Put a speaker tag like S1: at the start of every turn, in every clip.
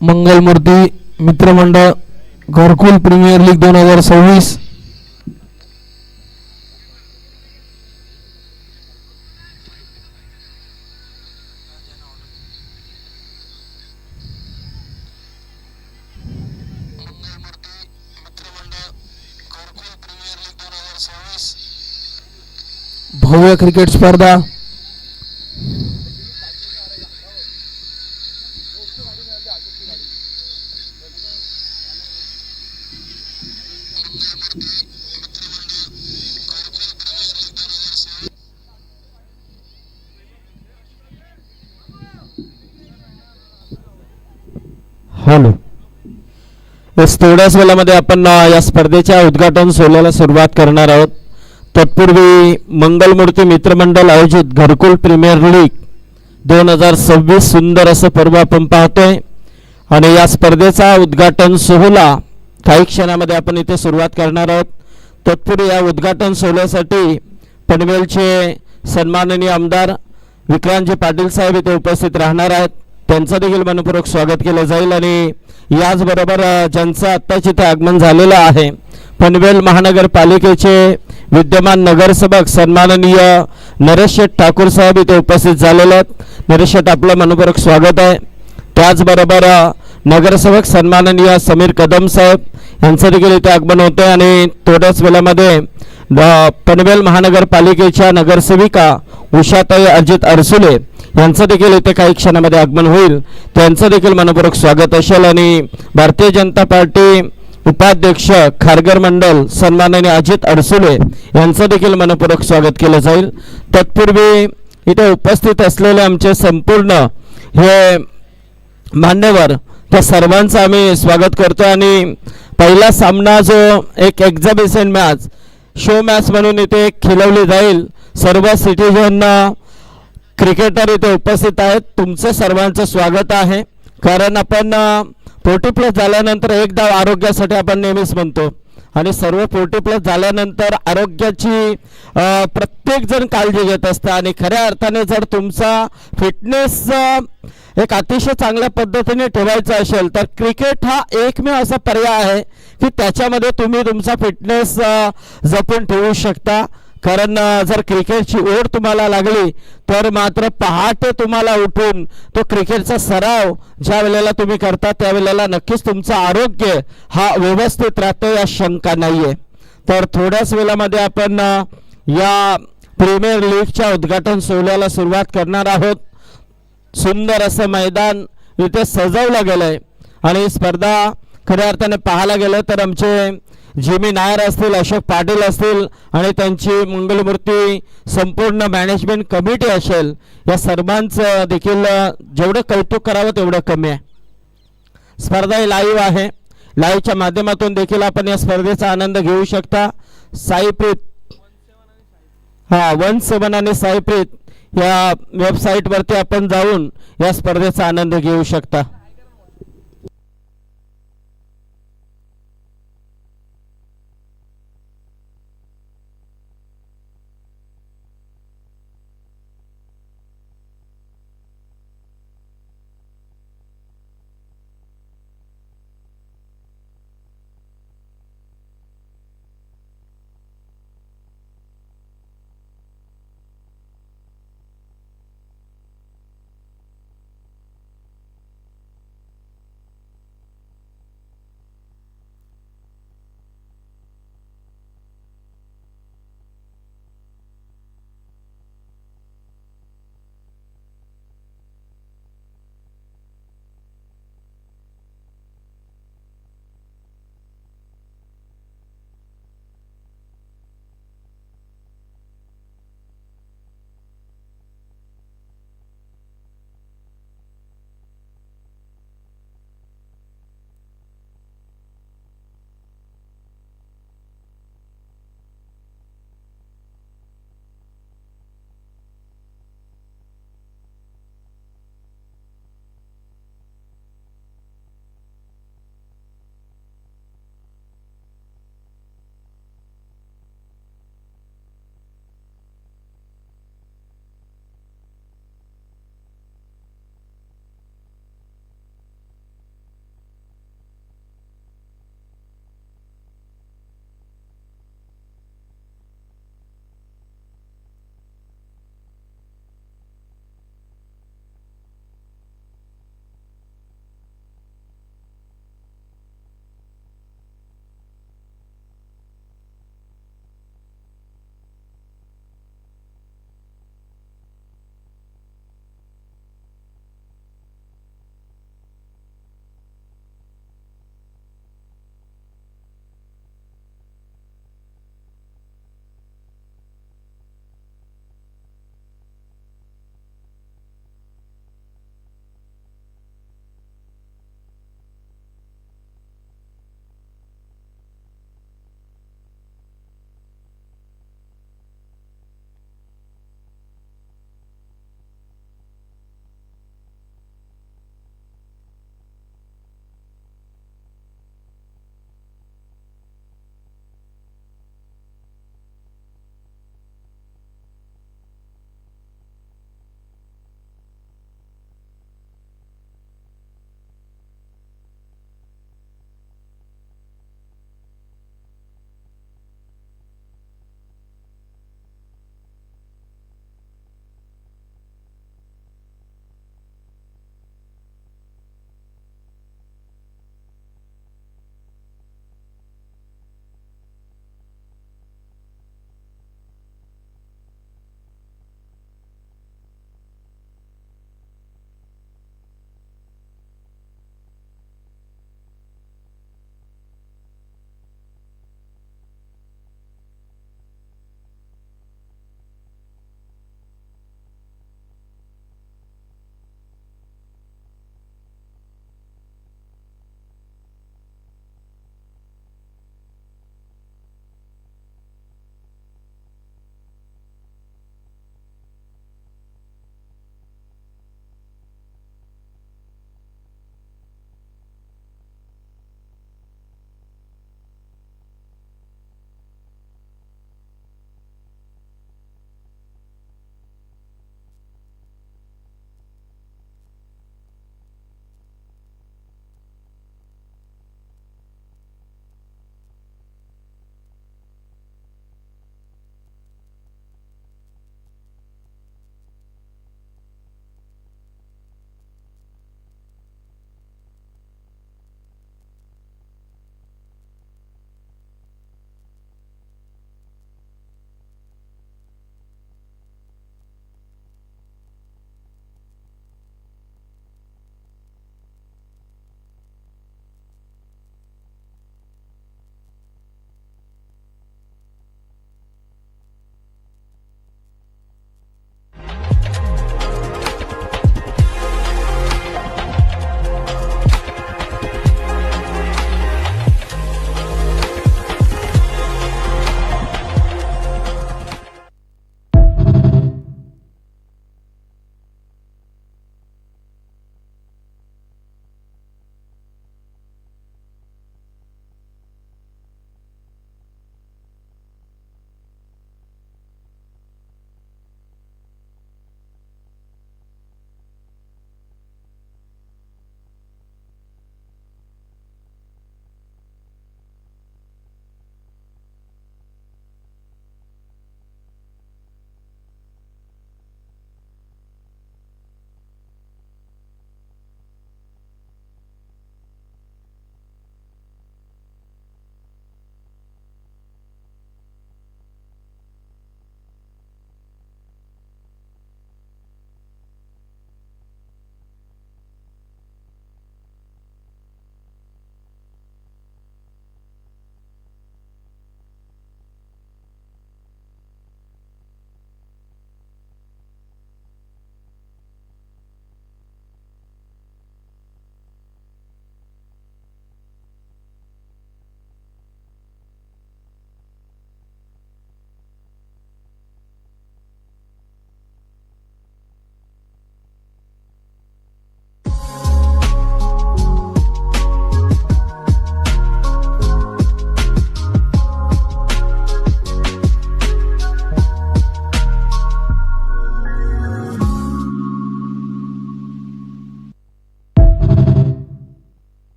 S1: मंगलमूर्ती मित्रमंडळ घरकुल premier league 2026. भव्य क्रिकेट स्पर्धा हॅलो. थोड्याच वेळामध्ये आपण या स्पर्धेच्या उद्घाटन सोहळ्याला सुरुवात करणार आहोत. तत्पूर्वी मंगलमूर्ती मित्रमंडळ आयोजित घरकुल प्रीमियर लीग 2026 सुंदर असं पर्व आपण पाहतोय आणि या स्पर्धेचा उद्घाटन सोहळा काही क्षणामध्ये आपण इथे सुरुवात करणार आहोत. तत्पूर्वी या उद्घाटन सोहळ्यासाठी पनवेलचे सन्माननीय आमदार विक्रांतजी पाटील साहेब इथे उपस्थित राहणार आहेत. त्यांचं देखील मनपूर्वक स्वागत केलं जाईल आणि याचबरोबर ज्यांचं आत्ताच इथे आगमन झालेलं आहे पनवेल महानगरपालिकेचे विद्यमान नगरसेवक सन्माननीय नरेश शेठ ठाकूर साहेब इथे उपस्थित झालेले आहेत. नरेश शेठ आपलं मनपूर्वक स्वागत आहे. त्याचबरोबर नगरसेवक सन्माननीय समीर कदम साहेब यांचं देखील इथे आगमन होते आणि थोड्याच वेळामध्ये पनवेल महानगरपालिकेच्या नगरसेविका उषाताई अजित अरसुले यांचं देखील इथे काही क्षणामध्ये आगमन होईल. त्यांचं देखील मनपूर्वक स्वागत असेल आणि भारतीय जनता पार्टी उपाध्यक्ष खारघर मंडल सन्माननीय अजित अडसुले यांचं देखील मनपूर्वक स्वागत केलं जाईल. तत्पूर्वी इथे उपस्थित असलेले आमचे संपूर्ण हे मान्यवर त्या सर्वांचं आम्ही स्वागत करतो आणि पहिला सामना जो एक एक्झिबिशन मॅच शो मॅच म्हणून इथे खेळवली जाईल. सर्व सिटीजन क्रिकेटर इथे उपस्थित आहेत. तुमचं सर्वांचं स्वागत आहे. कारण आपण 40+ झाल्यानंतर एक डाव आरोग्यासाठी आपण नेहमीच म्हणतो आणि सर्व 40+ झाल्यानंतर आरोग्याची प्रत्येक जण काळजी घेत असतं आणि खऱ्या अर्थाने जर तुमचा फिटनेस एक अतिशय चांगल्या पद्धतीने ठेवायचा असेल तर क्रिकेट हा एकमेव असा पर्याय आहे की त्याच्यामध्ये तुम्ही तुमचा फिटनेस जपून ठेवू शकता. कारण जर क्रिकेटची ओढ तुम्हाला लागली तर मात्र पहाटे तुम्हाला उठून तो क्रिकेटचा सराव ज्या वेळेला तुम्ही करता त्यावेळेला नक्कीच तुमचं आरोग्य हा व्यवस्थित राहतो या शंका नाही आहे. तर थोड्याच वेळामध्ये आपण या प्रीमियर लीगच्या उद्घाटन सोहळ्याला सुरुवात करणार आहोत. सुंदर असं मैदान इथे सजवलं गेलं आहे आणि स्पर्धा खऱ्या अर्थाने पाहायला गेलं तर आमचे जिमी नायर असतील, अशोक पाटील असतील आणि त्यांची मंगलमूर्ती संपूर्ण मॅनेजमेंट कमिटी असेल, या सर्वांचं देखील जेवढं कौतुक करावं तेवढं कमी आहे. स्पर्धा ही लाईव्ह आहे. लाईव्हच्या माध्यमातून देखील आपण या स्पर्धेचा आनंद घेऊ शकता. साईप्रीत 17 आणि साईप्रीत या वेबसाईटवरती आपण जाऊन या स्पर्धेचा आनंद घेऊ शकता.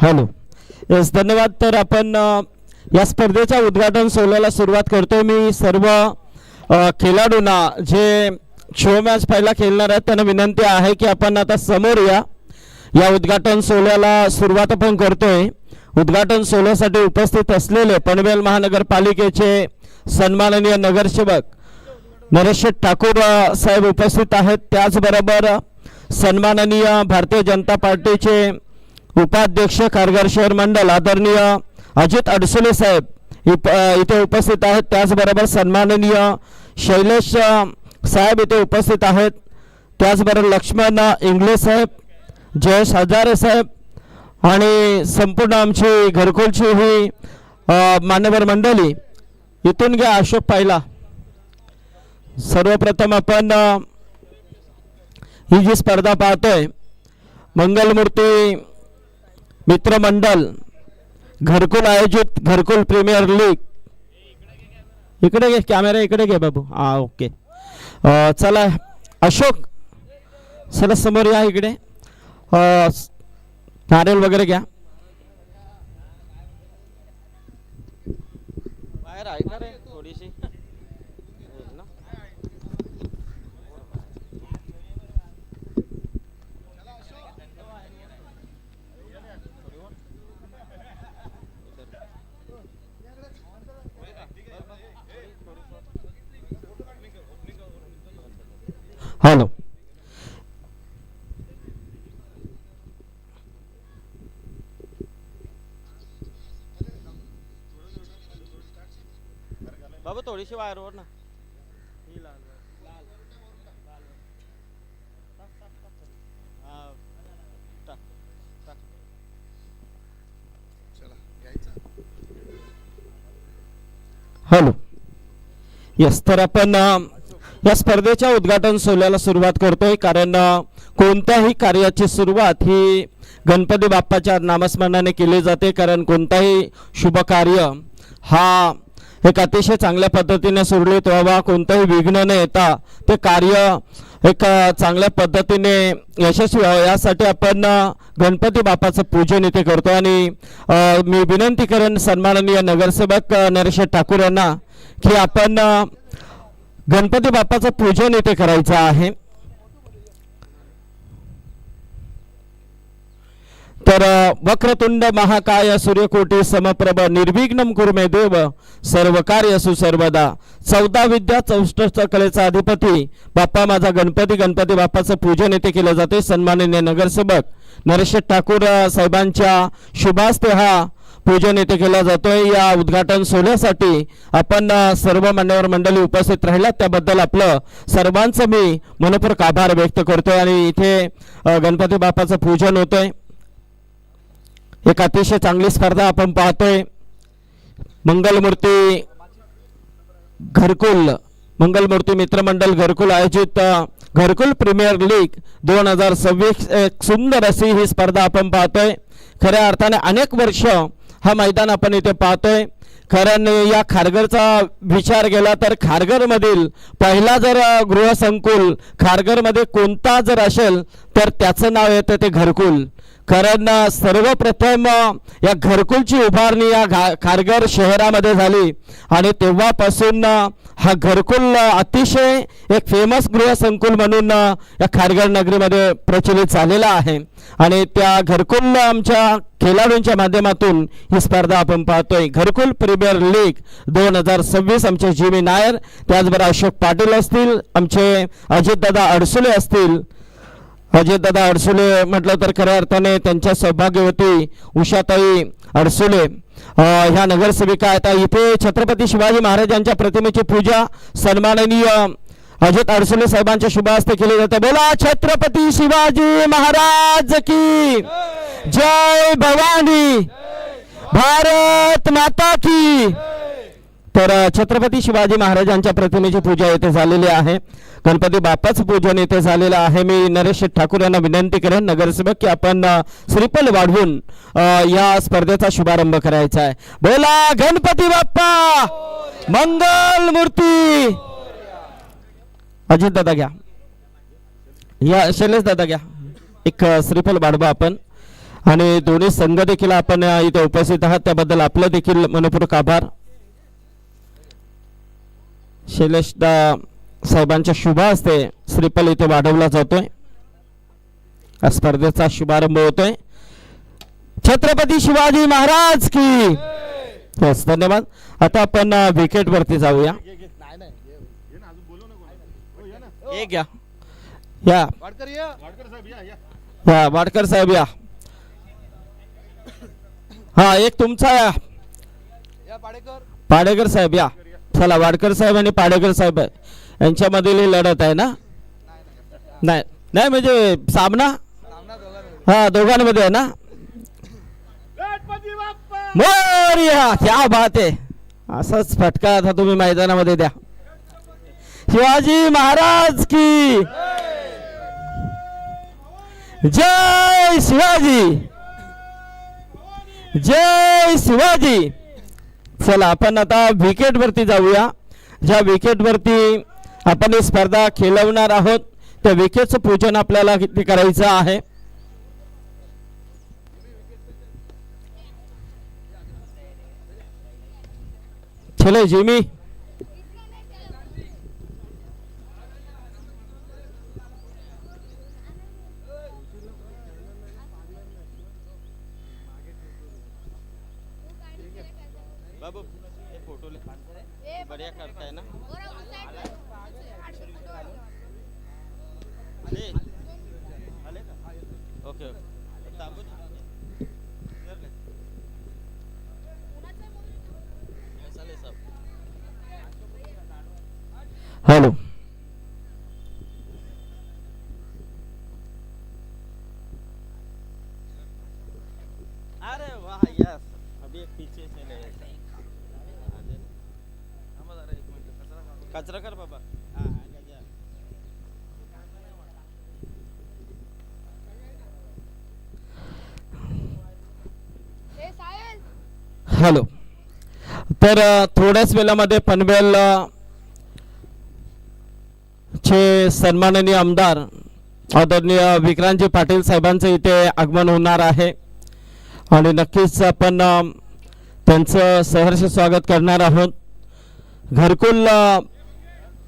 S1: हॅलो. येस, धन्यवाद. तर आपण या स्पर्धेच्या उद्घाटन सोहळ्याला सुरुवात करतो. मी सर्व खेळाडूंना जे शो मॅच पहिला खेळणार आहेत त्यांना विनंती आहे की आपण आता समोर या उद्घाटन सोहळ्याला सुरुवात आपण करतोय. उद्घाटन सोहळ्यासाठी उपस्थित असलेले पनवेल महानगरपालिकेचे सन्माननीय नगरसेवक नरेश ठाकूर साहेब उपस्थित आहेत. त्याचबरोबर सन्माननीय भारतीय जनता पार्टीचे उपाध्यक्ष खारघर शहर मंडल आदरणीय अजित अडसुले साहेब इथे उपस्थित आहेत. त्याचबरोबर सन्माननीय शैलेश साहेब इथे उपस्थित आहेत. त्याचबरोबर लक्ष्मण इंगळे साहेब, जयेश हजारे साहेब आणि संपूर्ण आमची घरकुलची ही मान्यवर मंडळी. इथून घ्या अशोक पाहिला. सर्वप्रथम आपण ही जी स्पर्धा पाहतोय मंगलमूर्ती मित्रमंडल घरकुल आयोजित घरकुल प्रीमियर लीग. इकडे घे कॅमेरा, इकडे घे बाबू. हा, ओके. चला अशोक, चला समोर या इकडे. नारळ वगैरे घ्या. बाहेर आहे का रे थोडीशी. हॅलो. बाबा थोडीशी वायरवर ना. हॅलो. येस, तर आपण या स्पर्धेच्या उद्घाटन सोहळ्याला सुरुवात करतोय. कारण कोणत्याही कार्याची सुरुवात ही गणपती बाप्पाच्या नामस्मरणाने केली जाते. कारण कोणताही शुभ कार्य हा एक अतिशय चांगल्या पद्धतीने सुरळीत व्हावा, कोणताही विघ्न न येता ते कार्य एक चांगल्या पद्धतीने यशस्वी व्हावं यासाठी आपण गणपती बाप्पाचं पूजन इथे करतो. आणि मी विनंती करेन सन्माननीय नगरसेवक नरेश ठाकूर यांना की आपण गणपती बाप्पाचं पूजन इथे करायचं आहे. तर वक्रतुंड महाकाय सूर्यकोटी समप्रभ निर्विघ्नं कुरु मे देव सर्व कार्यसु सर्वदा. 14 विद्या 64 कलेचा अधिपती बाप्पा माझा गणपती. गणपती बाप्पाचं पूजन येथे केलं जाते. सन्माननीय नगरसेवक नरेश ठाकूर साहेबांच्या शुभास्ते हा पूजन येथे केला जातोय. या उद्घाटन सोहळ्यासाठी आपण सर्व मान्यवर मंडळी उपस्थित राहिला त्याबद्दल आपलं सर्वांचं मी मनपूर्वक आभार व्यक्त करतोय. आणि इथे गणपती बाप्पाचं पूजन होतंय. एक अतिशय चांगली स्पर्धा आपण पाहतोय. मंगलमूर्ती मंगलमूर्ती मित्रमंडळ घरकुल आयोजित घरकुल प्रीमियर लीग 2026 एक सुंदर अशी ही स्पर्धा आपण पाहतोय. खऱ्या अर्थाने अनेक वर्ष हा मैदान आपण इथे पाहतोय. कारण या खारघरचा विचार केला तर खारघरमधील पहिला जर गृहसंकुल खारघरमध्ये कोणता जर असेल तर त्याचं नाव येतं ते घरकुल. कारण सर्वप्रथम या घरकुलची उभारणी या खारघर शहरामध्ये झाली आणि तेव्हापासून हा घरकुल अतिशय एक फेमस गृहसंकुल म्हणून या खारघर नगरीमध्ये प्रचलित झालेला आहे. आणि त्या घरकुल आमच्या खेळाडूंच्या माध्यमातून ही स्पर्धा आपण पाहतोय. घरकुल प्रीमियर लीग 2026 आमचे जीवी नायर, त्याचबरोबर अशोक पाटील असतील, आमचे अजितदादा अडसुले असतील. अजितदादा अडसुले म्हटलं तर खऱ्या अर्थाने त्यांच्या सौभाग्यवती उषाताई अडसुले ह्या नगरसेविका आहेत. इथे छत्रपती शिवाजी महाराजांच्या प्रतिमेची पूजा सन्माननीय अजित अडसुले साहेबांच्या शुभ हस्ते केली जाते. बोला छत्रपती शिवाजी महाराज की जय, भवानी भारत माता की. तर छत्रपती शिवाजी महाराजांच्या प्रतिमेची पूजा येथे झालेली आहे. गणपती बाप्पाचं पूजन येथे झालेलं आहे. मी नरेश ठाकूर यांना विनंती करेन नगरसेवक की आपण श्रीफल वाढवून या स्पर्धेचा शुभारंभ करायचा आहे. बोला गणपती बाप्पा मंगल मूर्ती. अजित दादा घ्या, या शैलेश दादा घ्या, एक श्रीफल वाढवा आपण. आणि दोन्ही संघ देखील आपण इथे उपस्थित आहात त्याबद्दल आपलं देखील मनपूर्वक आभार. शैलेशदा साहेबांच्या शुभ हस्ते श्रीफल इथे वाढवला जातोय. या स्पर्धेचा शुभारंभ होतोय. छत्रपती शिवाजी महाराज की. बस धन्यवाद. आता आपण विकेट वरती जाऊया. एक या वाडकर साहेब या. हा एक तुमचा या पाडेकर साहेब या. चला वाडकर साहेब आणि पाडेकर साहेब यांच्यामधील लढत आहे ना. नाही नाही म्हणजे सामना हा दोघांमध्ये आहे ना. मोरया क्या बात आहे. असाच फटका आता तुम्ही मैदानामध्ये द्या. शिवाजी महाराज की जय. शिवाजी जय शिवाजी. चला आपण आता विकेट वरती जाऊया. ज्या विकेट वरती आपण ही स्पर्धा खेळवणार आहोत त्या विकेटचं पूजन आपल्याला किती करायचं आहे. चलो जिमी.
S2: बाबू फोटो बढ़िया करता है ना. आले का ओके ओके ताबूत सब.
S1: हॅलो
S2: अरे वाह यस अभी एक पीछे से ले कचरा कर बाबा.
S1: हॅलो. तर थोड्याच वेळामध्ये पनवेल चे सन्माननीय आमदार आदरणीय विक्रांतजी पाटील साहेबांचे इथे आगमन होणार आहे आणि नक्कीच आपण त्यांचं सहर्ष स्वागत करणार आहोत. घरकुल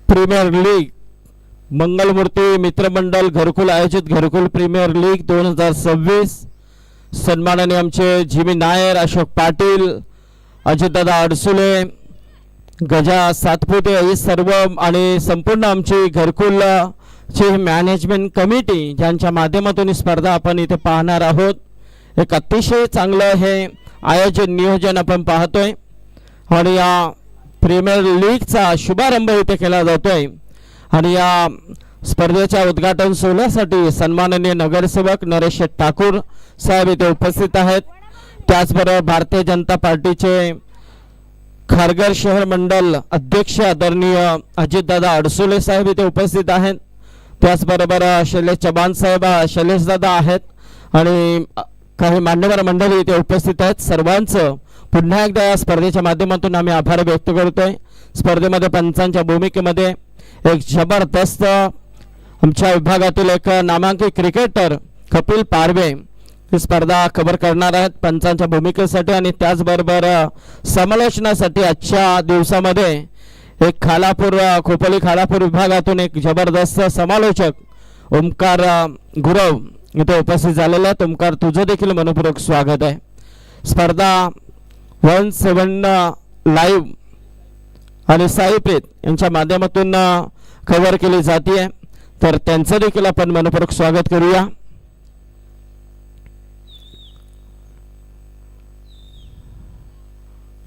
S1: प्रीमियर लीग मंगलमूर्ती मित्रमंडळ घरकुल आयोजित घरकुल प्रीमियर लीग 2026 सन्माननीय आमचे जिमी नायर, अशोक पाटील, अजितदादा अडसुले, गजा सातपुते ही सर्व आणि संपूर्ण आमची घरकुल ची मॅनेजमेंट कमिटी ज्यांच्या माध्यमातून ही स्पर्धा आपण इथे पाहणार आहोत. एक अतिशय चांगलं हे आयोजन नियोजन आपण पाहतोय आणि या प्रीमियर लीगचा शुभारंभ इथे केला जातोय आणि या स्पर्धेच्या उद्घाटन सोहळ्यासाठी सन्माननीय नगरसेवक नरेश ठाकूर साहेब इथे उपस्थित आहेत. त्याचबरोबर भारतीय जनता पार्टीचे खारघर शहर मंडल अध्यक्ष आदरणीय अजितदादा अडसुले साहेब इथे उपस्थित आहेत. त्याचबरोबर शैलेश चव्हाण साहेब शैलेशदादा आहेत आणि काही मान्यवर मंडळी इथे उपस्थित आहेत. सर्वांचं पुन्हा एकदा या स्पर्धेच्या माध्यमातून आम्ही आभार व्यक्त करतोय. स्पर्धेमध्ये पंचांच्या भूमिकेमध्ये एक जबरदस्त आमच्या विभागातील एक नामांकित क्रिकेटर कपिल पारवे ही स्पर्धा कव्हर करणार आहेत पंचांच्या भूमिकेसाठी आणि त्याचबरोबर समालोचनासाठी आजच्या दिवसामध्ये एक खालापूर खोपोली खालापूर विभागातून एक जबरदस्त समालोचक ओमकार गुरव इथे उपस्थित झालेले आहेत. ओमकार तुझं देखील मनपूर्वक स्वागत आहे. स्पर्धा 1/7 लाईव्ह आणि साईप्रीत यांच्या माध्यमातून कव्हर केली जाते तर त्यांचं देखील आपण मनपूर्वक स्वागत करूया.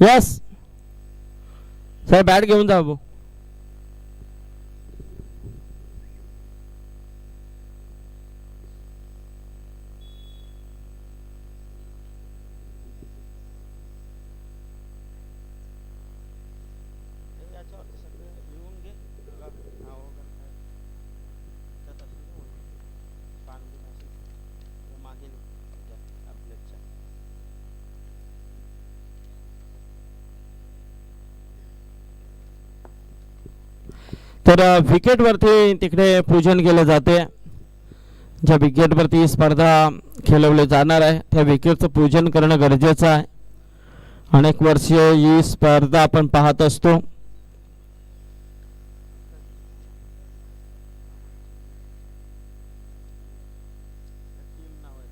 S1: यस साहेब बॅट घेऊन जा भाऊ. तर विकेट वरती तिकडे पूजन केले जाते. ज्या विकेटवरती ही स्पर्धा खेळवली जाणार आहे त्या विकेटचं पूजन करणं गरजेचं आहे. अनेक वर्षे ही स्पर्धा आपण पाहत असतो.
S2: टीम नाव आहे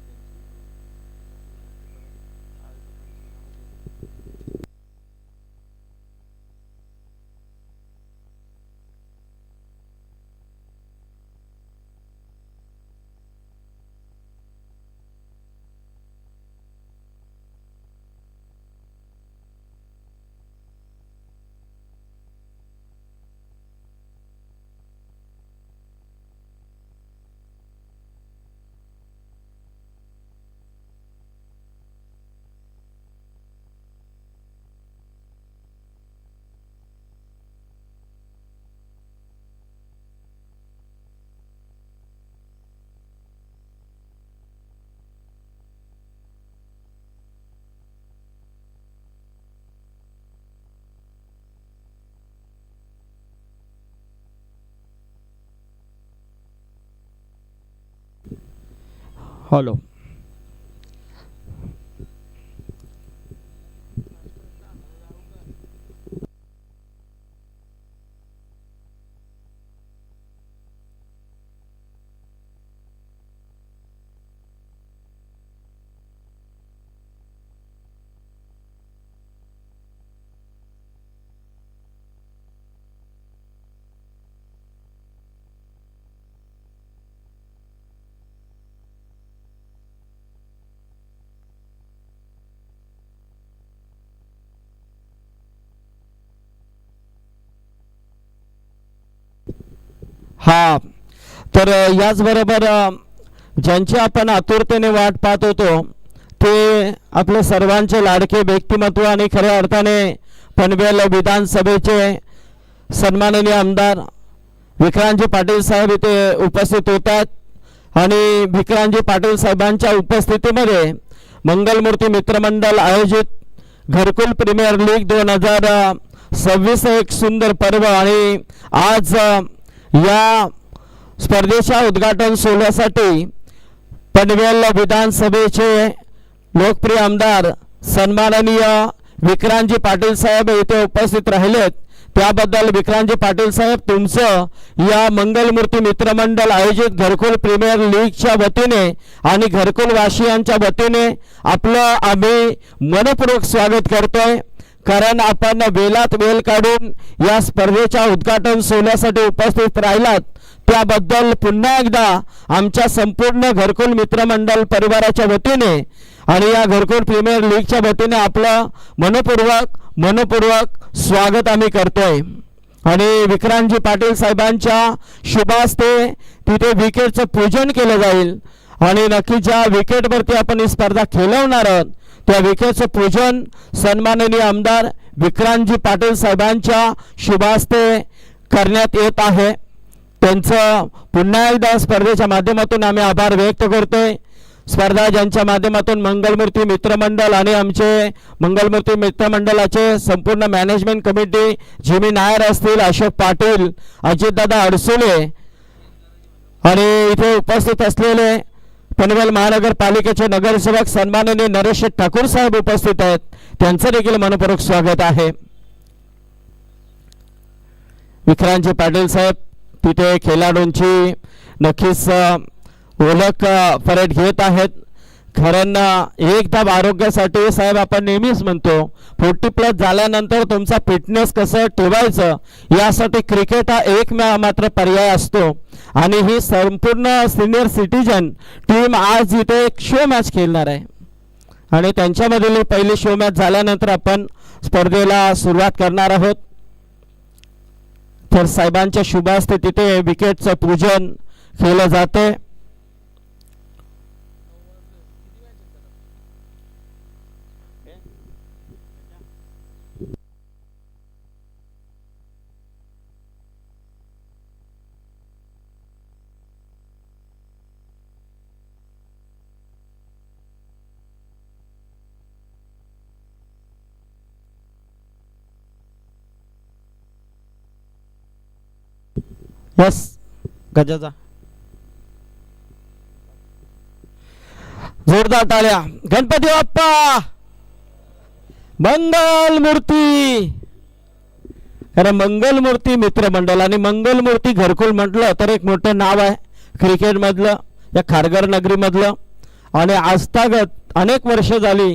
S1: हॅलो. हा तर याचबरोबर ज्यांची आपण आतुरतेने वाट पाहत होतो ते आपले सर्वांचे लाडके व्यक्तिमत्व आणि खऱ्या अर्थाने पनवेल विधानसभेचे सन्माननीय आमदार विक्रांतजी पाटील साहेब इथे उपस्थित होतात आणि विक्रांतजी पाटील साहेबांच्या उपस्थितीमध्ये मंगलमूर्ती मित्रमंडळ आयोजित घरकुल प्रीमियर लीग 2026 एक सुंदर पर्व आणि आज या स्पर्धेच्या उद्घाटन सोहळ्यासाठी पनवेल विधानसभेचे लोकप्रिय आमदार सन्माननीय विक्रांतजी पाटील साहेब इथे उपस्थित राहिलेत. त्याबद्दल विक्रांतजी पाटील साहेब तुमचं या मंगलमूर्ती मित्रमंडळ आयोजित घरकुल प्रीमियर लीगच्या वतीने आणि घरकुल वासियांच्या वतीने आपलं आम्ही मनपूर्वक स्वागत करतोय. कारण आपण वेळात वेळ काढून या स्पर्धेच्या उद्घाटन सोहळ्यासाठी उपस्थित राहिलात त्याबद्दल पुन्हा एकदा आमच्या संपूर्ण घरकुल मित्रमंडळ परिवाराच्या वतीने आणि या घरकुल प्रीमियर लीगच्या वतीने आपलं मनपूर्वक स्वागत आम्ही करतोय. आणि विक्रांतजी पाटील साहेबांच्या शुभास्ते तिथे विकेटचं पूजन केलं जाईल आणि नक्की ज्या विकेटवरती आपण ही स्पर्धा खेळवणार आहोत त्या विकेटचं पूजन सन्माननीय आमदार विक्रांतजी पाटील साहेबांच्या शुभास्ते करण्यात येत आहे. त्यांचं पुन्हा एकदा स्पर्धेच्या माध्यमातून आम्ही आभार व्यक्त करतोय. स्पर्धा ज्यांच्या माध्यमातून मंगलमूर्ती मित्रमंडळ आणि आमचे मंगलमूर्ती मित्रमंडळाचे संपूर्ण मॅनेजमेंट कमिटी जिमी नायर असतील, अशोक पाटील, अजितदादा अडसुले आणि इथे उपस्थित असलेले पनवेल महानगरपालिकेचे नगरसेवक सन्माननीय नरेश ठाकूर साहेब उपस्थित आहेत. त्यांचं देखील मनपूर्वक स्वागत आहे. विक्रांतजी पाटील साहेब तिथे खेळाडूंची नक्कीच ओळख परत घेत आहेत. कारण एकदा आरोग्यासाठी साहेब आपण नेहमीच म्हणतो 40+ झाल्यानंतर तुमचा फिटनेस कसं ठेवायचं यासाठी क्रिकेट हा एक मात्र पर्याय असतो आणि ही संपूर्ण सिनियर सिटीजन टीम आज इथे एक शो मॅच खेळणार आहे आणि त्यांच्यामधील पहिली शो मॅच झाल्यानंतर आपण स्पर्धेला सुरुवात करणार आहोत. तर साहेबांच्या शुभास्ते तिथे विकेटचं पूजन केलं जाते. यस गजाचा जोरदार टाळ्या. गणपती बाप्पा मंगल मूर्ती. कारण मंगल मूर्ती मित्रमंडळ आणि मंगल मूर्ती घरकुल म्हटलं तर एक मोठं नाव आहे क्रिकेट मधलं, या खारघर नगरी मधलं. आणि आजतागत अनेक वर्ष झाली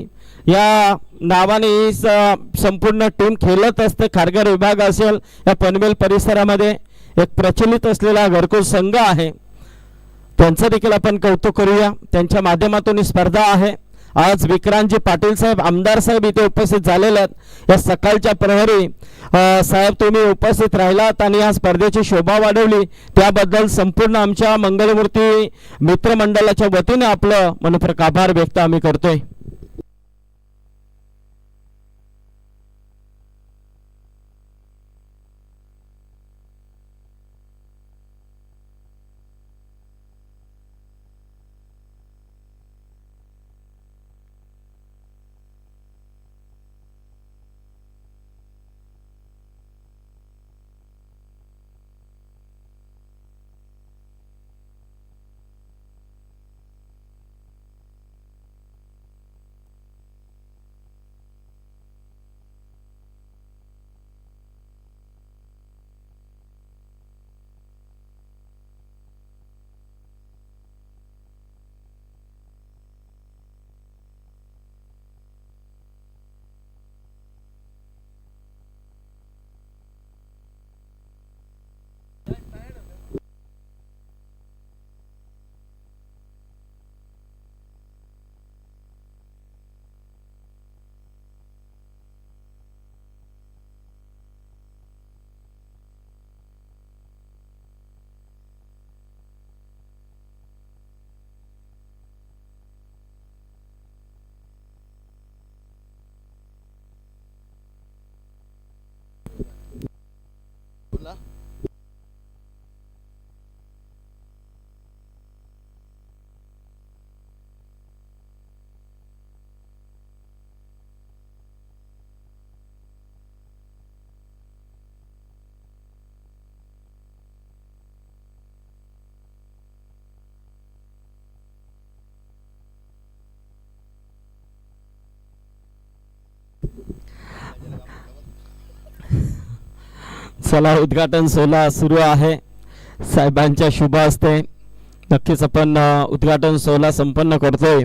S1: या नावाने ही संपूर्ण टीम खेळत असते. खारघर विभाग असेल या पनवेल परिसरामध्ये एक प्रचलित असलेला घरकुल संघ आहे, त्यांचं देखील आपण कौतुक करूया. त्यांच्या माध्यमातून ही स्पर्धा आहे. आज विक्रांतजी पाटील साहेब आमदार साहेब इथे उपस्थित झालेले आहेत. या सकाळच्या प्रहरी साहेब तुम्ही उपस्थित राहिलात आणि या स्पर्धेची शोभा वाढवली त्याबद्दल संपूर्ण आमच्या मंगलमूर्ती मित्रमंडळाच्या वतीने आपलं मनपूर्वक आभार व्यक्त आम्ही करतोय. चला उद्घाटन सोहळा सुरू आहे. साहेबांच्या शुभ हस्ते नक्कीच आपण उद्घाटन सोहळा संपन्न करतोय.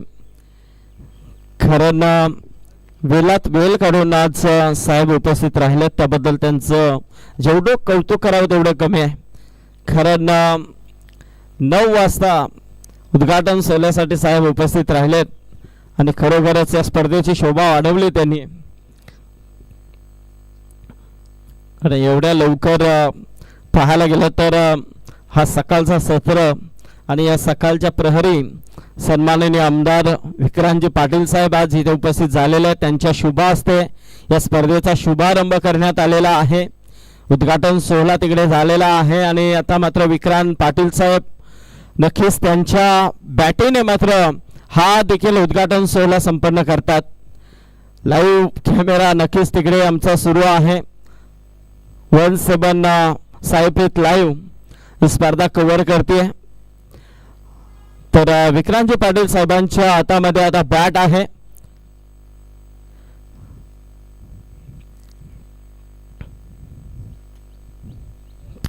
S1: खरं वेळात वेळ काढून आज साहेब उपस्थित राहिलेत त्याबद्दल त्यांचं जेवढं कौतुक करावं तेवढं कमी आहे. खरं 9 वाजता उद्घाटन सोहळ्यासाठी साहेब उपस्थित राहिलेत आणि खरोखरच या स्पर्धेची शोभा वाढवली त्यांनी. आणि एवढ्या लवकर पाहायला गेलं तर हा सकाळचा सत्र आणि या सकाळच्या प्रहरी सन्माननीय आमदार विक्रांतजी पाटील साहेब आज इथे उपस्थित झालेले आहेत. त्यांच्या शुभ हस्ते या स्पर्धेचा शुभारंभ करण्यात आलेला आहे. उद्घाटन सोहळा तिकडे झालेला आहे आणि आता मात्र विक्रांत पाटील साहेब नक्कीच त्यांच्या बॅटीने मात्र हा देखील उद्घाटन सोहळा संपन्न करतात. लाईव्ह कॅमेरा नक्कीच तिकडे आमचा सुरू आहे. 1/7 साईप्रीत लाईव्ह ही स्पर्धा कव्हर करते. तर विक्रांतजी पाटील साहेबांच्या हातामध्ये आता बॅट आहे.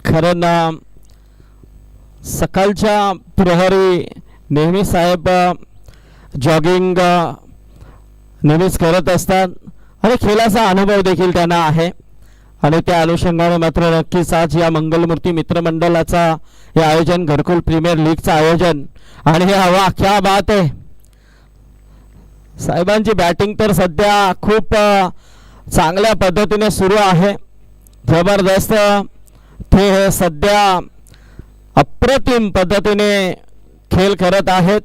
S1: खरं सकाळच्या प्रहरी नेहमी साहेब जॉगिंग नेहमीच करत असतात आणि खेळाचा अनुभव देखील त्यांना आहे आणि त्या अनुषंगाने मात्र नक्कीच आज या मंगलमूर्ती मित्रमंडळाचा हे आयोजन घरकुल प्रीमियर लीगचं आयोजन आणि हे हवा क्या बात आहे. साहेबांची बॅटिंग तर सध्या खूप चांगल्या पद्धतीने सुरू आहे. जबरदस्त ते हे सध्या अप्रतिम पद्धतीने खेळ करत आहेत.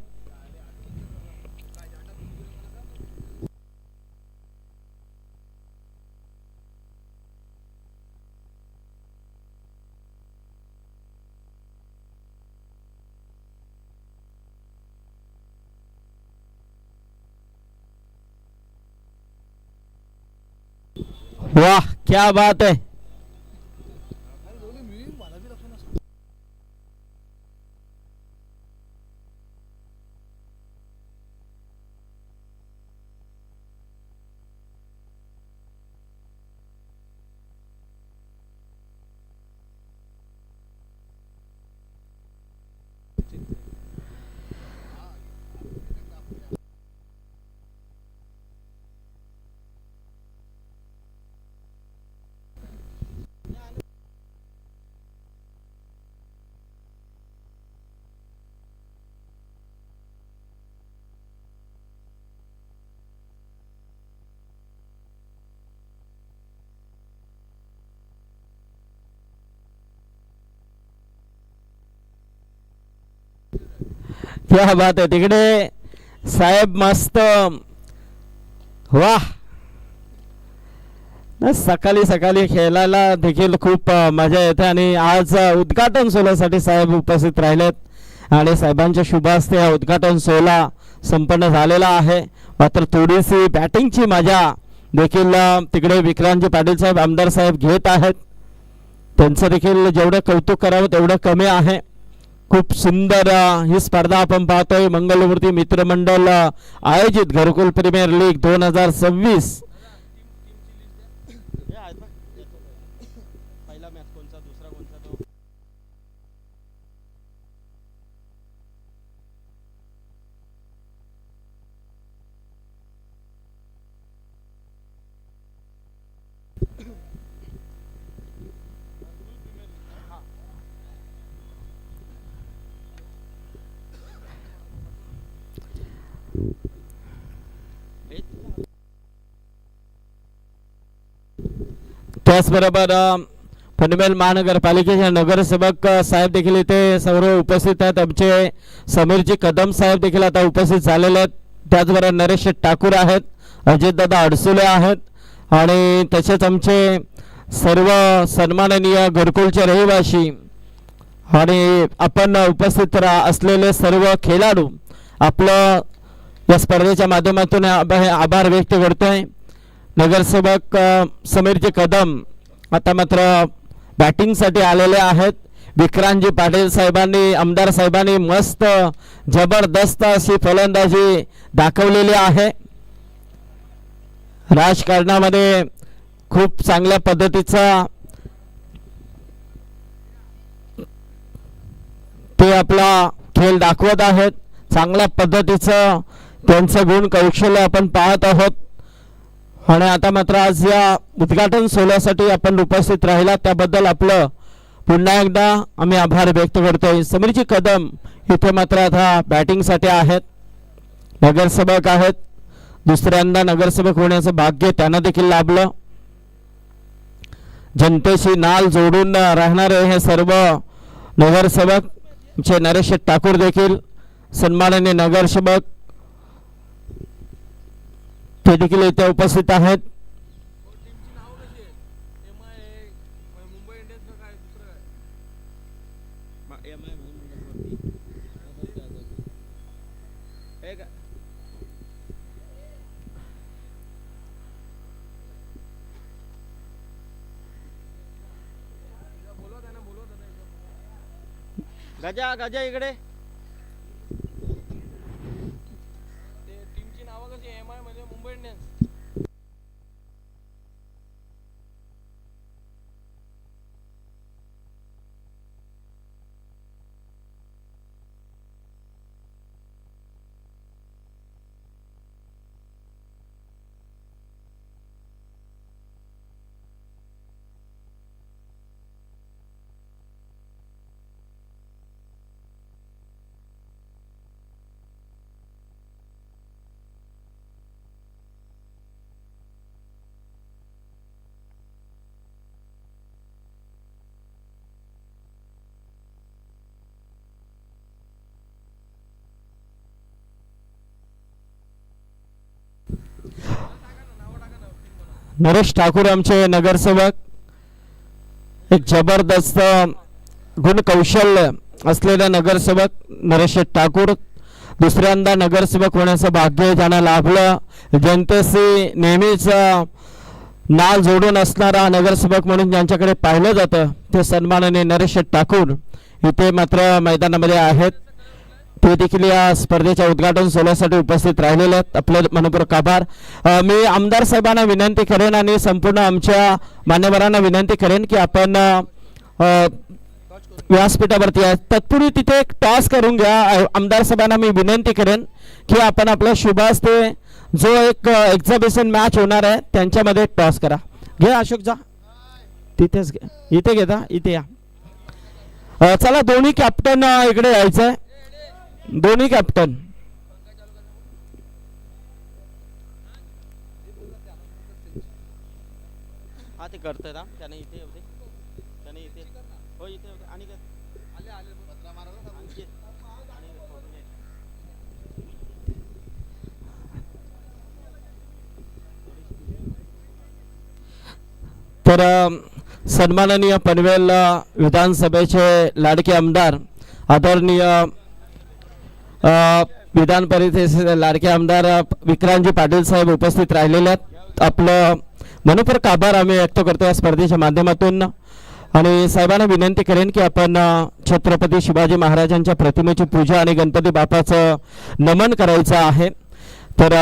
S1: वाह क्या बात है. क्या बात आहे. तिकडे साहेब मस्त. वाह. ना सकाळी सकाळी खेळायला देखील खूप मजा येते आणि आज उद्घाटन सोहळ्यासाठी साहेब उपस्थित राहिलेत आणि साहेबांच्या शुभ हस्ते हा उद्घाटन सोहळा संपन्न झालेला आहे. मात्र थोडीशी बॅटिंगची मजा देखील तिकडे विक्रांतजी पाटील साहेब आमदार साहेब घेत आहेत. त्यांचं देखील जेवढं कौतुक करावं तेवढं कमी आहे. खूप सुंदर ही स्पर्धा आपण पाहतोय. मंगलमूर्ती मित्रमंडळ आयोजित घरकुल प्रीमियर लीग 2026.
S2: हे आहेत बघ. पहिला मॅच कोणचा, दुसरा कोणचा तो.
S1: त्याचबरोबर पनवेल महानगरपालिकेचे नगरसेवक साहेब देखील इथे सर्व उपस्थित आहेत. आमचे समीरजी कदम साहेब देखील आता उपस्थित झालेले आहेत. त्याचबरोबर नरेश ठाकूर आहेत, अजितदादा अडसुले आहेत आणि तसेच आमचे सर्व सन्माननीय घरकुलचे रहिवासी आणि आपण उपस्थित असलेले सर्व खेळाडू आपलं या स्पर्धेच्या माध्यमातून आभार व्यक्त करतोय. नगरसेवक समीरजी कदम आता मात्र बॅटिंगसाठी आलेले आहेत. विक्रांतजी पाटील साहेबांनी आमदार साहेबांनी मस्त जबरदस्त अशी फलंदाजी दाखवलेली आहे. राजकारणामध्ये खूप चांगल्या पद्धतीचा ते आपला खेळ दाखवत आहेत. चांगल्या पद्धतीचं त्यांचं गुण कौशल्य आपण पाहत आहोत आणि आता मात्र आज या उद्घाटन सोहळ्यासाठी आपण उपस्थित राहिला त्याबद्दल आपलं पुन्हा एकदा आम्ही आभार व्यक्त करतोय. समीरजी कदम इथे मात्र आता बॅटिंगसाठी आहेत. नगरसेवक आहेत. दुसऱ्यांदा नगरसेवक होण्याचं भाग्य त्यांना देखील लाभलं. जनतेशी नाल जोडून राहणारे हे सर्व नगरसेवक चे नरेश ठाकूर देखील सन्माननीय नगरसेवक ते देखील इथे उपस्थित आहेत.
S2: गजा गजा इकडे.
S3: टीमची नावं कशी MI म्हणजे मुंबई इंडियन्स.
S1: नरेश ठाकूर आमचे नगरसेवक एक जबरदस्त गुण कौशल्य असलेले नगरसेवक नरेश ठाकूर दुसऱ्यांदा नगरसेवक होण्याचं भाग्य ज्यांना लाभलं. जनतेशी नेहमीच नाल जोडून असणारा नगरसेवक म्हणून ज्यांच्याकडे पाहिलं जातं ते सन्माननीय नरेश ठाकूर इथे मात्र मैदानामध्ये आहेत. ते देखील या स्पर्धेच्या उद्घाटन सोहळ्यासाठी उपस्थित राहिलेले आहेत. आपले मनपूर्वक आभार. मी आमदार साहेबांना विनंती करेन आणि संपूर्ण आमच्या मान्यवरांना विनंती करेन की आपण व्यासपीठावरती आहे तत्पूर्वी तिथे एक टॉस करून घ्या. आमदार साहेबांना मी विनंती करेन की आपण आपल्या शुभ हस्ते जो एक एक्झिबिशन मॅच होणार आहे त्यांच्यामध्ये टॉस करा. घे अशोक जा तिथेच घे. इथे घेता इथे या. चला दोन्ही कॅप्टन इकडे यायचंय. दोन्ही कॅप्टन
S2: हा ते करतोय ना त्याने इथे होते त्याने इथे हो इथे होते आणि काय आले आले आणखी आणि फोटो घे.
S1: तर सन्माननीय पनवेल विधानसभेचे लाडके आमदार आदरणीय विधान परिषदेचे लाडके आमदार विक्रांतजी पाटील साहेब उपस्थित राहिलेले आहेत. आपलं मनपूर्वक आभार आम्ही व्यक्त करतो या स्पर्धेच्या माध्यमातून. आणि साहेबांना विनंती करेन की आपण छत्रपती शिवाजी महाराजांच्या प्रतिमेची पूजा आणि गणपती बाप्पाचं नमन करायचं आहे. तर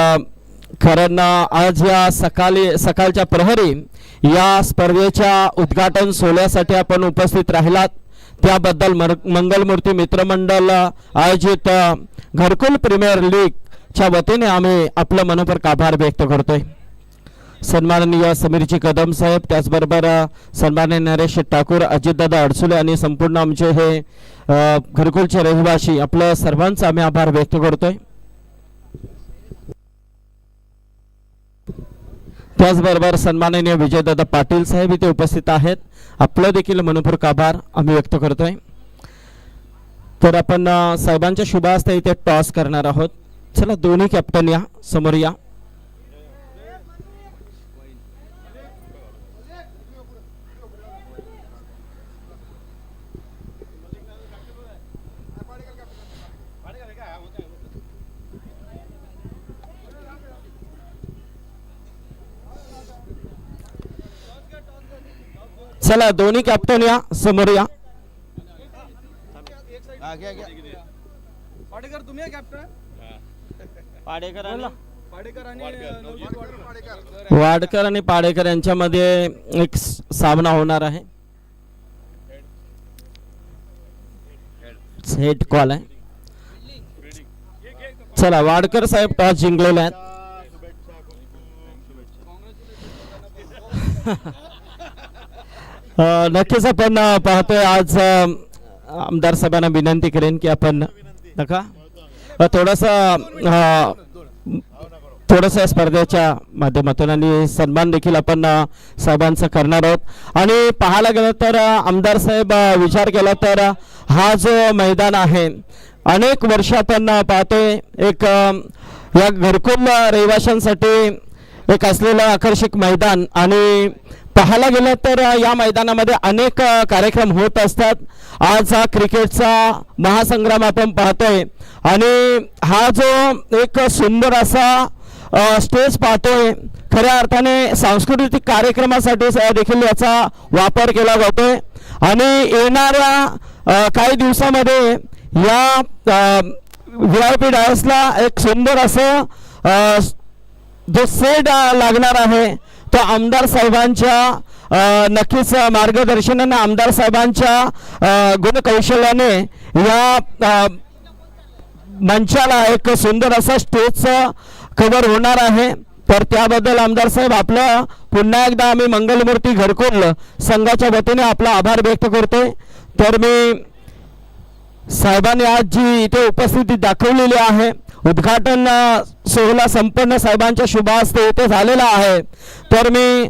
S1: कारण आज या सकाळच्या प्रहरी या स्पर्धेच्या उद्घाटन सोहळ्यासाठी आपण उपस्थित राहिलात त्याबद्दल मंगलमूर्ती मित्रमंडळ आयोजित घरकुल प्रीमियर लीगच्या वतीने आम्ही आपलं मनपूर्वक आभार व्यक्त करतोय. सन्माननीय समीरजी कदम साहेब, त्याचबरोबर सन्माननीय नरेश ठाकूर, अजितदादा अडसुले आणि संपूर्ण आमचे हे घरकुलचे रहिवासी आपलं सर्वांचं आम्ही आभार व्यक्त करतोय. त्याचबरोबर सन्माननीय विजयदादा पाटील साहेब इथे उपस्थित आहेत. आपलं देखील मनपूर्वक आभार आम्ही व्यक्त करतोय. तर आपण साहेबांच्या शुभ हस्ते इथे टॉस करणार आहोत. चला दोन्ही कॅप्टन या समोर या. चला दोन्ही कॅप्टन या समोर या.
S3: पाडेकर तुम्ही आहे कॅप्टन.
S2: पाडेकर आणि
S3: पाडेकर आणि नवजीत वाडकर.
S1: वाडकर आणि पाडेकर यांच्यामध्ये एक सामना होणार आहे. हेड कॉल आहे. चला वाडकर साहेब टॉस जिंकलेले आहेत. नक्कीच आपण पाहतोय आज आमदार साहेबांना विनंती करेन की आपण नका थोडंसं स्पर्धेच्या माध्यमातून आणि सन्मान देखील आपण साहेबांचा करणार आहोत. आणि पाहायला गेलं तर आमदार साहेब विचार केला तर हा जो मैदान आहे अनेक वर्ष आपण पाहतोय एक या घरकुल रहिवाशांसाठी एक असलेलं आकर्षक मैदान. आणि पाहायला गेलं तर या मैदानामध्ये अनेक कार्यक्रम होत असतात. आज हा क्रिकेटचा महासंग्राम आपण पाहतोय आणि हा जो एक सुंदर असा स्टेज पाहतोय खऱ्या अर्थाने सांस्कृतिक कार्यक्रमासाठी देखील याचा वापर केला जातोय. आणि येणाऱ्या काही दिवसामध्ये या VIP डायसला एक सुंदर असं जो सेट लागणार आहे तो आमदार साहेबांच्या नक्कीच मार्गदर्शनाने आमदार साहेबांच्या गुणकौशल्याने या मंचाला एक सुंदर असा स्टेजचं कव्हर होणार आहे. तर त्याबद्दल आमदार साहेब आपलं पुन्हा एकदा आम्ही मंगलमूर्ती घरकुल संघाच्या वतीने आपला आभार व्यक्त करतोय. तर मी साहेबांनी आज जी इथे उपस्थिती दाखवलेली आहे उद्घाटन सोहळा संपन्न साहेबांच्या शुभ हस्ते इथे झालेला आहे. तर मी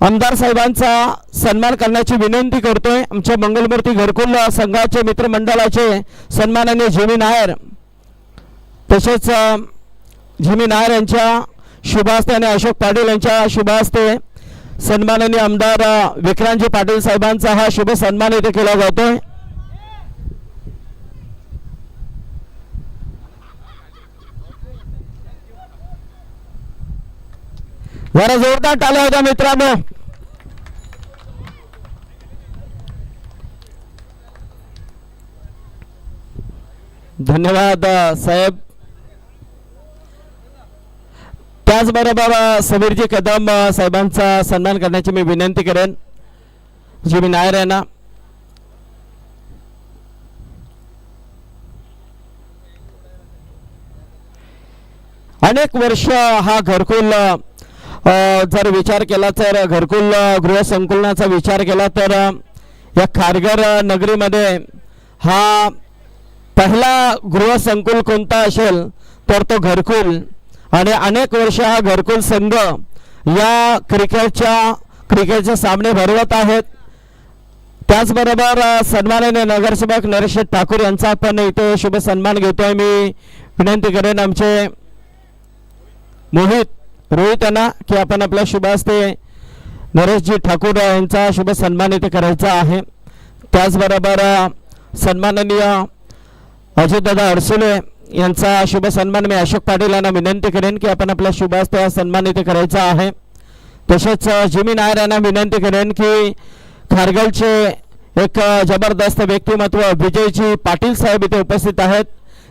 S1: आमदार साहेबांचा सन्मान करण्याची विनंती करतोय. आमच्या मंगलमूर्ती घरकुल संघाचे मित्रमंडळाचे सन्माननीय झिमी नायर तसेच झिमी नायर यांच्या शुभ हस्ते आणि अशोक पाटील यांच्या शुभ हस्ते सन्माननीय आमदार विक्रांतजी पाटील साहेबांचा हा शुभ सन्मान इथे केला जातोय. जरा जोरदार टाळ्या होत्या मित्रांनो. धन्यवाद साहेब. त्याचबरोबर समीरजी कदम साहेबांचा सन्मान करण्याची मी विनंती करेन. झिमी नायर यांना अनेक वर्ष हा घरकुल जर विचार केला तर घरकुल गृहसंकुलनाचा विचार केला तर या खारघर नगरीमध्ये हा पहिला गृहसंकुल कोणता असेल तर तो घरकुल. आणि अनेक वर्ष हा घरकुल संघ या क्रिकेटचे सामने भरवत आहेत. त्याचबरोबर सन्माननीय नगरसेवक नरेश ठाकूर यांचा आपण इथे शुभ सन्मान घेतोय. मी विनंती करेन आमचे रोहित यांना की आपण आपल्या शुभ हस्ते नरेशजी ठाकूर यांचा शुभ सन्मान इथे करायचा आहे. त्याचबरोबर सन्माननीय अजितदादा अडसुले यांचा शुभ सन्मान मी अशोक पाटील यांना विनंती करेन की आपण आपल्या शुभ हस्ते सन्मान इथे करायचा आहे. तसेच जिमी नायर यांना विनंती करेन की खारघरचे एक जबरदस्त व्यक्तिमत्व विजयजी पाटील साहेब इथे उपस्थित आहेत.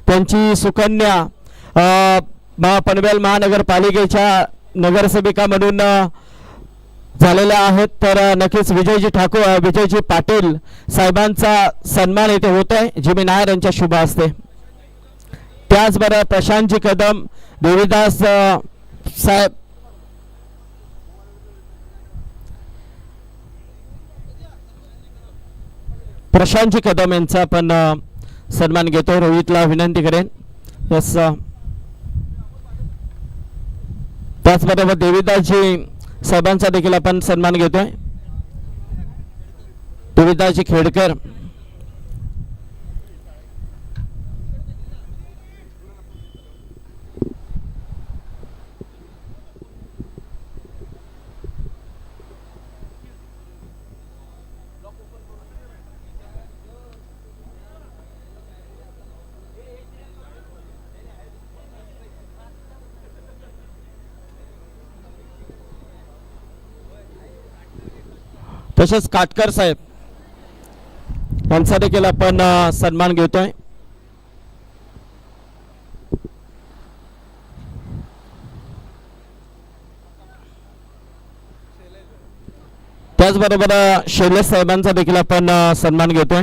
S1: त्यांची सुकन्या पनवेल महानगरपालिकेच्या नगरसेविका म्हणून झालेल्या आहेत. तर नक्कीच विजयजी पाटील साहेबांचा सन्मान इथे होत आहे जिमी नायर यांच्या शुभ हस्ते. त्याचबरोबर प्रशांतजी कदम देवीदास साहेब प्रशांतजी कदम यांचा पण सन्मान घेतो. रोहितला विनंती करेन. यस त्याचबरोबर देवीदासजी साहेबांचा देखील आपण सन्मान घेतोय. देवीदासजी खेडकर तसेच काटकर साहेब यांचा देखील आपण सन्मान घेतोय. त्याचबरोबर शैलेश साहेबांचा देखील आपण सन्मान घेतोय.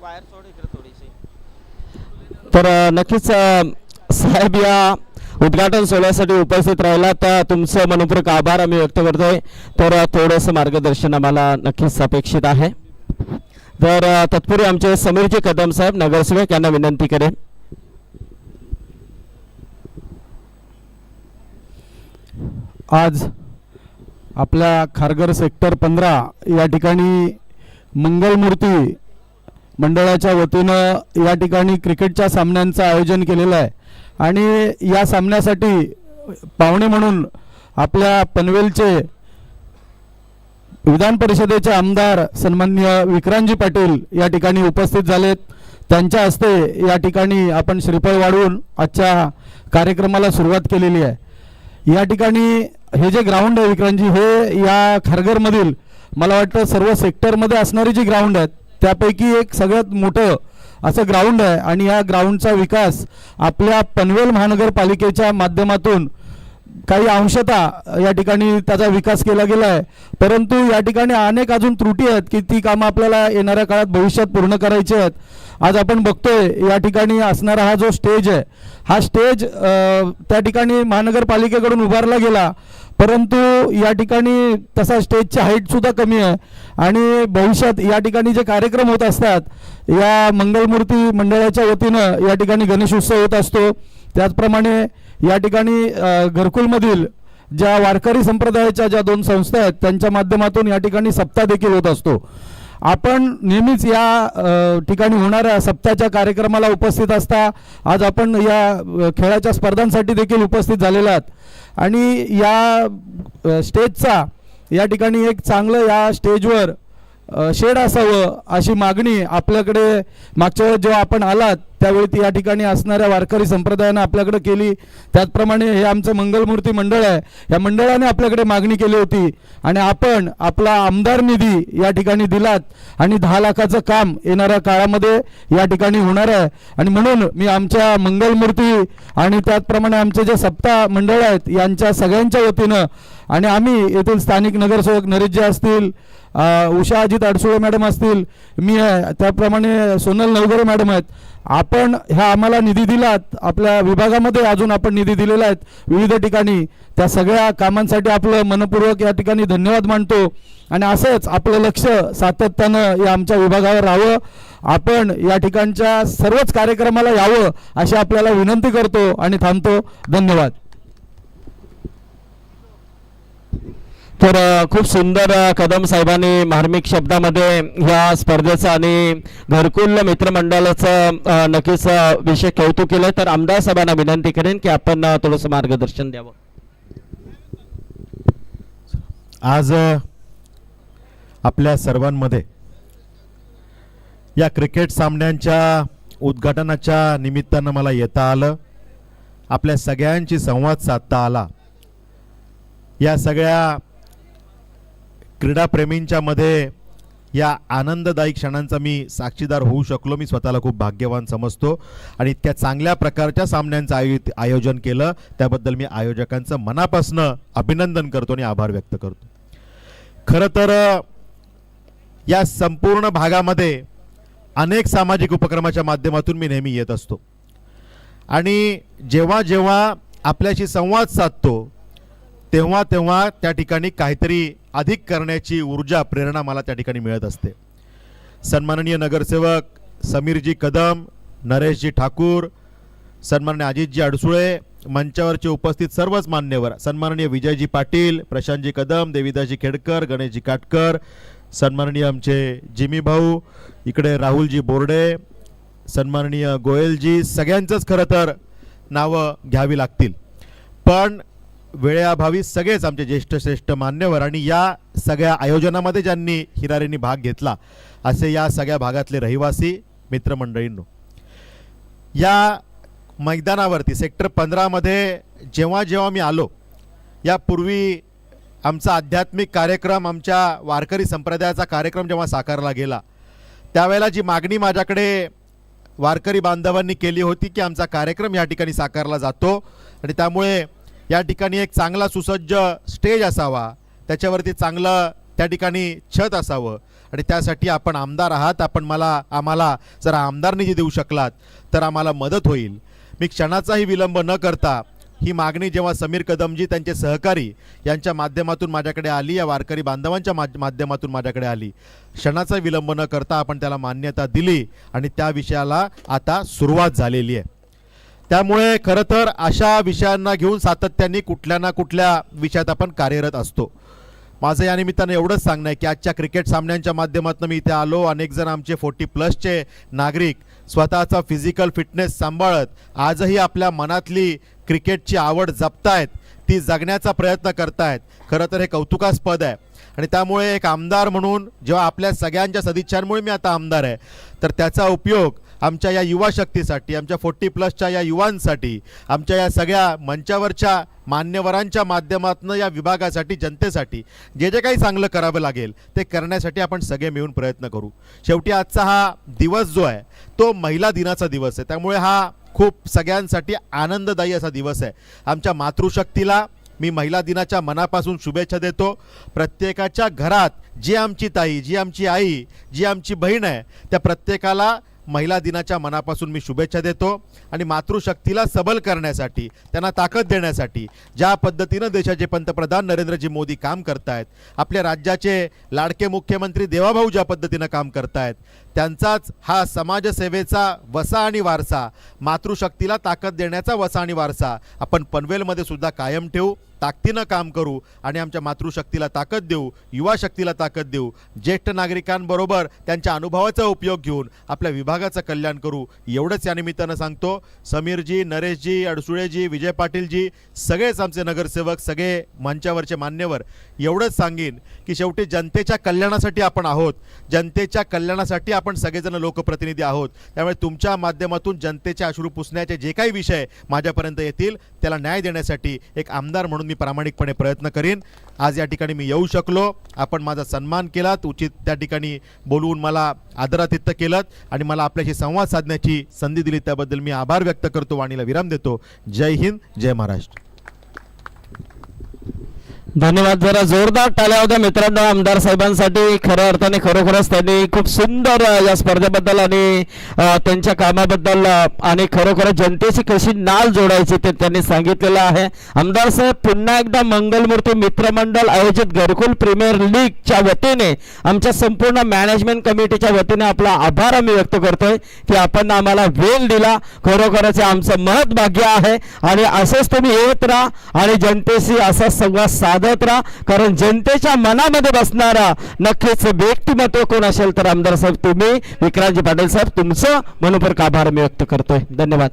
S2: वायर सोड इकडे थोडीशी.
S1: तर नक्कीच साहेब या उद्घाटन सोहळ्यासाठी उपस्थित राहिला तर तुमचं मनपूर्वक आभार आम्ही व्यक्त करतोय. तर थोडंसं मार्गदर्शन आम्हाला नक्कीच अपेक्षित आहे. तर तत्पूर्वी आमचे समीरजी कदम साहेब नगरसेवक यांना विनंती करेन.
S4: आज आपल्या खारघर सेक्टर 15 या ठिकाणी मंगलमूर्ती मंडळाच्या वतीनं या ठिकाणी क्रिकेटच्या सामन्यांचं आयोजन केलेलं आहे. आणि या सामन्यासाठी पाहुणे म्हणून आपल्या पनवेलचे विधान परिषदेचे आमदार सन्माननीय विक्रांतजी पाटील या ठिकाणी उपस्थित झालेत. त्यांच्या हस्ते या ठिकाणी आपण श्रीफळ वाढवून आजच्या कार्यक्रमाला सुरुवात केलेली आहे. या ठिकाणी हे जे ग्राउंड आहे विक्रांतजी, हे या खारघरमधील मला वाटतं सर्व सेक्टरमध्ये असणारी जी ग्राउंड आहेत त्यापैकी एक सगळ्यात मोठं असं ग्राउंड आहे. आणि या ग्राउंडचा विकास आपल्या पनवेल महानगरपालिकेच्या माध्यमातून काही अंशतः या ठिकाणी त्याचा विकास केला गेला आहे. परंतु या ठिकाणी अनेक अजून त्रुटी आहेत की ती कामं आपल्याला येणाऱ्या काळात भविष्यात पूर्ण करायची आहेत. आज आपण बघतोय या ठिकाणी असणारा हा जो स्टेज आहे, हा स्टेज त्या ठिकाणी महानगरपालिकेकडून उभारला गेला, परंतु या ठिकाणी तसा स्टेजची हाईटसुद्धा कमी आहे. आणि भविष्यात या ठिकाणी जे कार्यक्रम होत असतात, या मंगलमूर्ती मंडळाच्या वतीनं या ठिकाणी गणेश उत्सव होत असतो. त्याचप्रमाणे या ठिकाणी घरकुलमधील ज्या वारकरी संप्रदायाच्या ज्या 2 संस्था आहेत त्यांच्या माध्यमातून या ठिकाणी सप्ताह देखील होत असतो. आपण नेहमीच या ठिकाणी होणाऱ्या सप्ताहाच्या कार्यक्रमाला उपस्थित असता आज आपण या खेळाच्या स्पर्धांसाठी देखील उपस्थित झालेला आहात. आणि या स्टेजचा या ठिकाणी एक चांगलं या स्टेजवर शेड असावं अशी मागणी आपल्याकडे मागच्या वेळेस जेव्हा आपण आलात त्यावेळी ती या ठिकाणी असणाऱ्या वारकरी संप्रदायानं आपल्याकडे केली. त्याचप्रमाणे हे आमचं मंगलमूर्ती मंडळ आहे, या मंडळाने आपल्याकडे मागणी केली होती आणि आपण आपला आमदार निधी या ठिकाणी दिलात. आणि 10 लाखाचं काम येणाऱ्या काळामध्ये या ठिकाणी होणार आहे. आणि म्हणून मी आमच्या मंगलमूर्ती आणि त्याचप्रमाणे आमचे जे सप्ताह मंडळ आहेत यांच्या सगळ्यांच्या वतीनं आणि आम्ही येथील स्थानिक नगरसेवक नरेशजी असतील, उषा अजित अडसुळे मॅडम असतील, मी आहे, त्याप्रमाणे सोनल नवगरे मॅडम आहेत, आपण ह्या आम्हाला निधी दिलात. आपल्या विभागामध्ये अजून आपण निधी दिलेला आहेत विविध ठिकाणी. त्या सगळ्या कामांसाठी आपलं मनपूर्वक या ठिकाणी धन्यवाद मानतो. आणि असंच आपलं लक्ष सातत्यानं या आमच्या विभागावर राहावं, आपण या ठिकाणच्या सर्वच कार्यक्रमाला यावं अशी आपल्याला विनंती करतो आणि थांबतो. धन्यवाद.
S1: तर खूप सुंदर कदम साहेबांनी मार्मिक शब्दामध्ये ह्या स्पर्धेचं आणि घरकुल मित्रमंडळाचं नक्कीच विषय कौतुक केलं. तर आमदार साहेबांना विनंती करेन की आपण थोडंसं मार्गदर्शन द्यावं.
S5: आज आपल्या सर्वांमध्ये या क्रिकेट सामन्यांच्या उद्घाटनाच्या निमित्तानं मला येता आलं, आपल्या सगळ्यांशी संवाद साधता आला. या सगळ्या क्रीडाप्रेमींच्या मध्ये या आनंददायी क्षणांचा मी साक्षीदार होऊ शकलो. मी स्वतःला खूप भाग्यवान समजतो आणि इतक्या चांगल्या प्रकारच्या सामन्यांचं आयोजन केलं त्याबद्दल मी आयोजकांचं मनापासून अभिनंदन करतो आणि आभार व्यक्त करतो. खरं तर या संपूर्ण भागामध्ये अनेक सामाजिक उपक्रमाच्या माध्यमातून मी नेहमी येत असतो आणि जेव्हा जेव्हा आपल्याशी संवाद साधतो तेव्हा तेव्हा त्या ठिकाणी काहीतरी अधिक करण्याची ऊर्जा प्रेरणा मला त्या ठिकाणी मिळत असते. सन्माननीय नगरसेवक समीरजी कदम, नरेशजी ठाकूर, सन्माननीय अजितजी अडसुळे, मंचावरचे उपस्थित सर्वच मान्यवर, सन्माननीय विजयजी पाटील, प्रशांतजी कदम, देविदासजी खेडकर, गणेशजी काटकर, सन्माननीय आमचे जिमी भाऊ, इकडे राहुलजी बोर्डे, सन्माननीय गोयलजी, सगळ्यांचंच खरं तर नावं घ्यावी लागतील. पण वेळेअभावी सगळेच आमचे ज्येष्ठ श्रेष्ठ मान्यवर आणि या सगळ्या आयोजनामध्ये ज्यांनी हिरारींनी भाग घेतला असे या सगळ्या भागातले रहिवासी मित्रमंडळींनो, या मैदानावरती सेक्टर 15मध्ये जेव्हा जेव्हा मी आलो, यापूर्वी आमचा आध्यात्मिक कार्यक्रम, आमच्या वारकरी संप्रदायाचा कार्यक्रम जेव्हा साकारला गेला त्यावेळेला जी मागणी माझ्याकडे वारकरी बांधवांनी केली होती की आमचा कार्यक्रम या ठिकाणी साकारला जातो आणि त्यामुळे या ठिकाणी एक चांगला सुसज्ज स्टेज असावा, त्याच्यावरती चांगलं त्या ठिकाणी छत असावं आणि त्यासाठी आपण आमदार आहात, आपण आम्हाला जर आमदार निधी देऊ शकलात तर आम्हाला मदत होईल. मी क्षणाचाही विलंब न करता ही मागणी जेव्हा समीर कदमजी त्यांचे सहकारी यांच्या माध्यमातून माझ्याकडे आली, या वारकरी बांधवांच्या माध्यमातून माझ्याकडे आली, क्षणाचा विलंब न करता आपण त्याला मान्यता दिली आणि त्या विषयाला आता सुरुवात झालेली आहे. त्यामुळे खरं तर अशा विषयांना घेऊन सातत्याने कुठल्या ना कुठल्या विषयात आपण कार्यरत असतो. माझं या निमित्तानं एवढंच सांगणं आहे की आजच्या क्रिकेट सामन्यांच्या माध्यमातून मी इथे आलो. अनेक जण आमचे 40+ नागरिक स्वतःचा फिजिकल फिटनेस सांभाळत आजही आपल्या मनातली क्रिकेटची आवड जपतायत, ती जगण्याचा प्रयत्न करतायत. खरं तर हे कौतुकास्पद आहे आणि त्यामुळे एक आमदार म्हणून जेव्हा आपल्या सगळ्यांच्या सदिच्छांमुळे मी आता आमदार आहे तर त्याचा उपयोग आमच्या या युवा शक्तीसाठी, आमच्या 40+ या युवांसाठी, आमच्या या सगळ्या मंचावरच्या मान्यवरांच्या माध्यमातून या विभागासाठी, जनतेसाठी जे जे काही चांगलं करावं लागेल ते करण्यासाठी आपण सगळे मिळून प्रयत्न करू. शेवटी आजचा हा दिवस जो आहे तो महिला दिनाचा दिवस आहे, त्यामुळे हा खूप सगळ्यांसाठी आनंददायी असा दिवस आहे. आमच्या मातृशक्तीला मी महिला दिनाच्या मनापासून शुभेच्छा देतो. प्रत्येकाच्या घरात जी आमची ताई, जी आमची आई, जी आमची बहीण आहे त्या प्रत्येकाला महिला दिनाच्या मनापासून मी शुभेच्छा देतो आणि मातृशक्तीला सबल करण्यासाठी, त्यांना ताकद देण्यासाठी ज्या पद्धतीनं देशाचे पंतप्रधान नरेंद्रजी मोदी काम करतायत, आपल्या राज्याचे लाडके मुख्यमंत्री देवाभाऊ ज्या पद्धतीनं काम करतायत, त्यांचाच हा समाजसेवेचा वसा आणि वारसा, मातृशक्तीला ताकद देण्याचा वसा आणि वारसा आपण पनवेलमध्ये सुद्धा कायम ठेवू, ताकदीनं काम करू आणि आमच्या मातृशक्तीला ताकद देऊ, युवा शक्तीला ताकद देऊ, ज्येष्ठ नागरिकांबरोबर त्यांच्या अनुभवाचा उपयोग घेऊन आपल्या विभागाचं कल्याण करू. एवढंच या निमित्तानं सांगतो. समीरजी, नरेशजी, अडसुळेजी, विजय पाटीलजी, सगळेच आमचे नगरसेवक, सगळे मंचावरचे मान्यवर, एवढंच सांगेन की शेवटी जनतेच्या कल्याणासाठी आपण आहोत, जनतेच्या कल्याणासाठी आपण सगळेजण लोकप्रतिनिधी आहोत. त्यामुळे तुमच्या माध्यमातून जनतेचे अश्रू पुसण्याचे जे काही विषय माझ्यापर्यंत येतील त्याला न्याय देण्यासाठी एक आमदार म्हणून मी प्रामाणिकपणे प्रयत्न करीन. आज या ठिकाणी मी येऊ शकलो, आपण माझा सन्मान केलात, उचित त्या ठिकाणी बोलवून मला आदरातिथ्य केलं आणि मला आपल्याशी संवाद साधण्याची संधी दिली त्याबद्दल मी आभार व्यक्त करतो. वाणीला विराम देतो. जय हिंद, जय महाराष्ट्र.
S1: धन्यवाद. जरा जोरदार टाळ्या होत्या मित्रांनो आमदार साहेबांसाठी. खऱ्या अर्थाने खरोखरच त्यांनी खूप सुंदर या स्पर्धेबद्दल आणि त्यांच्या कामाबद्दल आणि खरोखर जनतेशी कशी नाळ जोडायची ते त्यांनी सांगितलेलं आहे. आमदार साहेब, पुन्हा एकदा मंगलमूर्ती मित्रमंडळ आयोजित घरकुल प्रीमियर लीगच्या वतीने आमच्या संपूर्ण मॅनेजमेंट कमिटीच्या वतीने आपला आभार आम्ही व्यक्त करतोय की आपण आम्हाला वेळ दिला. खरोखरच आमचं महत् भाग्य आहे आणि असेच तुम्ही येत राहा आणि जनतेशी असा संवाद साधत वाजवत राहा, कारण जनतेच्या मनामध्ये बसणारा नक्कीच व्यक्तिमत्व कोण असेल तर आमदार साहेब तुम्ही, विक्रांतजी पाटील साहेब, तुमचं मनपूर्वक आभार मी व्यक्त करतोय. धन्यवाद.